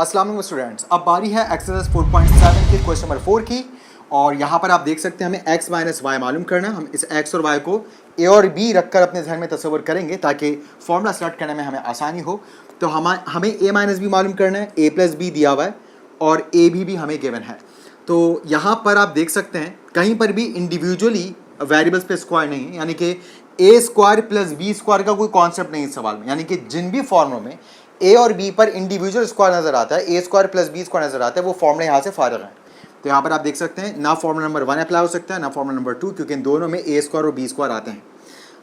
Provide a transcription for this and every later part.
अस्सलाम वालेकुम स्टूडेंट्स, अब बारी है एक्सरसाइज 4.7 के क्वेश्चन नंबर 4 की। और यहाँ पर आप देख सकते हैं हमें x माइनस वाई मालूम करना है। हम इस x और y को a और b रखकर अपने जहन में तस्वर करेंगे ताकि फॉर्मूला सेलेक्ट करने में हमें आसानी हो। तो हमें a माइनस बी मालूम करना है, a प्लस बी दिया हुआ है और a भी हमें गिवन है। तो यहाँ पर आप देख सकते हैं कहीं पर भी इंडिविजुअली वेरिएबल्स पे स्क्वायर नहीं है, यानी कि a square plus B square का कोई कॉन्सेप्ट नहीं इस सवाल में। यानी कि जिन भी फॉर्मुलों में a और b पर इंडिविजुअल स्क्वायर नजर आता है, a square plus B square नजर आता है, वो फॉर्मूला यहाँ से फारिग है। तो यहाँ पर आप देख सकते हैं ना फॉर्मूला नंबर 1 अप्लाई हो सकता है ना फॉर्मूला नंबर 2, क्योंकि इन दोनों में a स्क्वायर और b स्क्वायर आते हैं।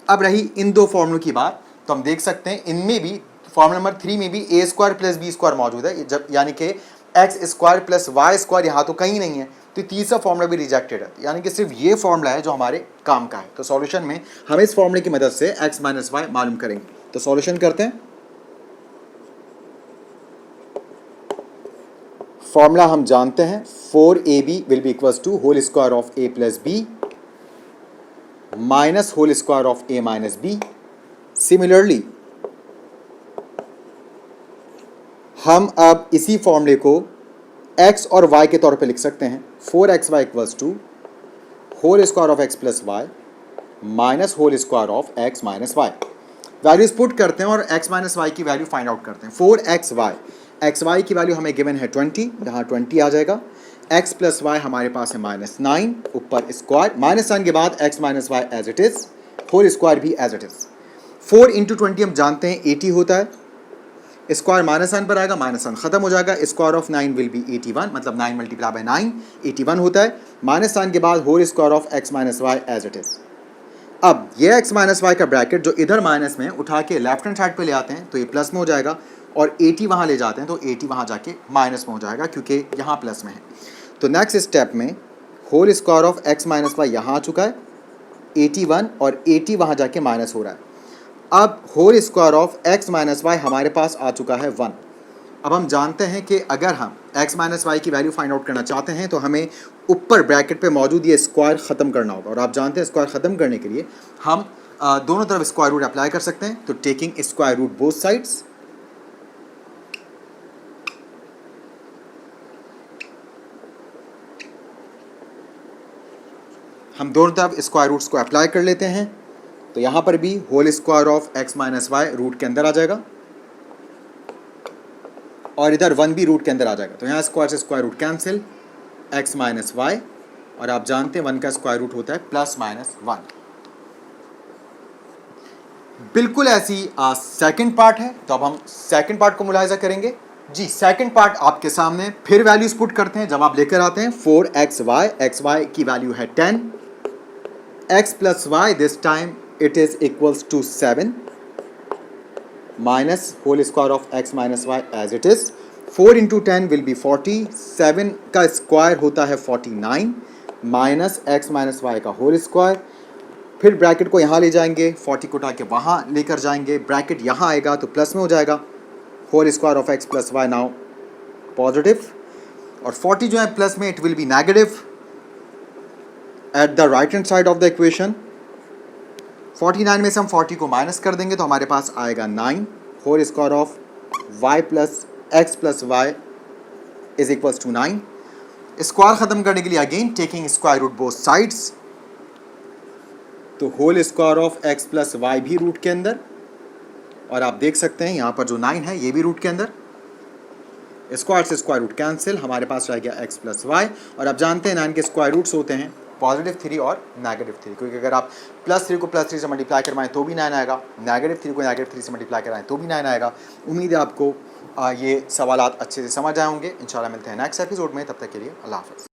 अब रही इन दो फॉर्मूलों की बात, तो हम देख सकते हैं इनमें भी फॉर्मूला नंबर 3 में भी a square plus B square मौजूद है, जब यानी कि X square plus Y square यहाँ तो कहीं नहीं है। तो तीसरा फॉर्मूला भी रिजेक्टेड है, यानी कि सिर्फ ये फॉर्मूला है जो हमारे काम का है। तो सॉल्यूशन में हम इस फॉर्मूले की मदद से एक्स माइनस वाई मालूम करेंगे। तो सॉल्यूशन करते हैं। फॉर्मूला हम जानते हैं 4ab will be equals to whole square of a plus B minus whole square of a minus B. Similarly हम अब इसी फॉर्मूले को x और y के तौर पे लिख सकते हैं। 4xy equals to whole square of x plus Y minus whole square of x minus Y. Values put करते हैं और x माइनस वाई की वैल्यू फाइंड आउट करते हैं। 4xy, xy की वैल्यू हमें गिवन है 20, यहाँ 20 आ जाएगा। x प्लस वाई हमारे पास है -9, ऊपर स्क्वायर माइनस साइन के बाद x minus Y as it is, whole square भी एज इट इज। 4 इंटू 20 हम जानते हैं 80 होता है, स्क्वायर माइनस साइन पर आएगा, माइनस साइन खत्म हो जाएगा। स्क्वायर ऑफ 9 विल बी 81, मतलब 9 मल्टीप्लाई बाय 9 81 होता है। माइनस साइन के बाद whole square of x minus Y as it is. अब ये x माइनस वाई का ब्रैकेट जो इधर माइनस में उठा के लेफ्ट हैंड साइड पे ले आते हैं तो ये प्लस में हो जाएगा, और 80 वहाँ ले जाते हैं तो 80 वहाँ जाके माइनस में हो जाएगा, क्योंकि यहाँ प्लस में है। तो नेक्स्ट स्टेप में whole square of x minus Y यहाँ आ चुका है 81, और 80 वहाँ जाके माइनस हो रहा है। अब whole square of x minus Y हमारे पास आ चुका है 1। अब हम जानते हैं कि अगर हम x माइनस वाई की वैल्यू फाइंड आउट करना चाहते हैं तो हमें ऊपर ब्रैकेट पे मौजूद ये स्क्वायर ख़त्म करना होगा, और आप जानते हैं स्क्वायर ख़त्म करने के लिए हम दोनों तरफ स्क्वायर रूट अप्लाई कर सकते हैं। तो taking square root both sides, हम दोनों तरफ स्क्वायर रूट्स को अप्लाई कर लेते हैं। तो यहाँ पर भी whole square of x minus Y root के अंदर आ जाएगा, और इधर 1 भी रूट के अंदर आ जाएगा। तो यहाँ स्क्वायर से square root cancel, x minus Y, और आप जानते हैं 1 का स्क्वायर रूट होता है प्लस माइनस 1। बिल्कुल ऐसी सेकंड पार्ट है, तो अब हम सेकंड पार्ट को मुलाहिजा करेंगे। जी, सेकंड पार्ट आपके सामने, फिर वैल्यूज पुट करते हैं। जब आप लेकर आते हैं 4xy, xy की वैल्यू है 10, x plus Y this time it is equals to 7 minus whole square of x minus Y as it is. 4 into 10 will be 40, 7 का स्क्वायर होता है 49 माइनस x माइनस वाई का होल स्क्वायर। फिर bracket को यहाँ ले जाएंगे, 40 को उठा के वहाँ लेकर जाएंगे, ब्रैकेट यहाँ आएगा तो प्लस में हो जाएगा। Whole square of x plus Y now positive, और 40 जो है प्लस में, it will be negative at the right hand side of the equation. 49 में से हम 40 को माइनस कर देंगे तो हमारे पास आएगा 9। Whole square of y plus x plus y is equals to 9। Square ख़त्म करने के लिए again taking square root both sides, तो whole square of x plus y भी रूट के अंदर, और आप देख सकते हैं यहाँ पर जो 9 है ये भी रूट के अंदर। स्क्वायर से स्क्वायर रूट कैंसिल, हमारे पास रह गया x प्लस वाई। और आप जानते हैं 9 के स्क्वायर रूट्स होते हैं +3 और -3, क्योंकि अगर आप +3 को +3 से मल्टीप्लाई करवाएं तो भी 9 आएगा, -3 को -3 से मल्टीप्लाई कराएं तो भी 9 आएगा। उम्मीद है आपको ये सवालात अच्छे से समझ आए होंगे। इंशाल्लाह मिलते हैं नेक्स्ट एपिसोड में, तब तक के लिए अल्लाह हाफ़िज़।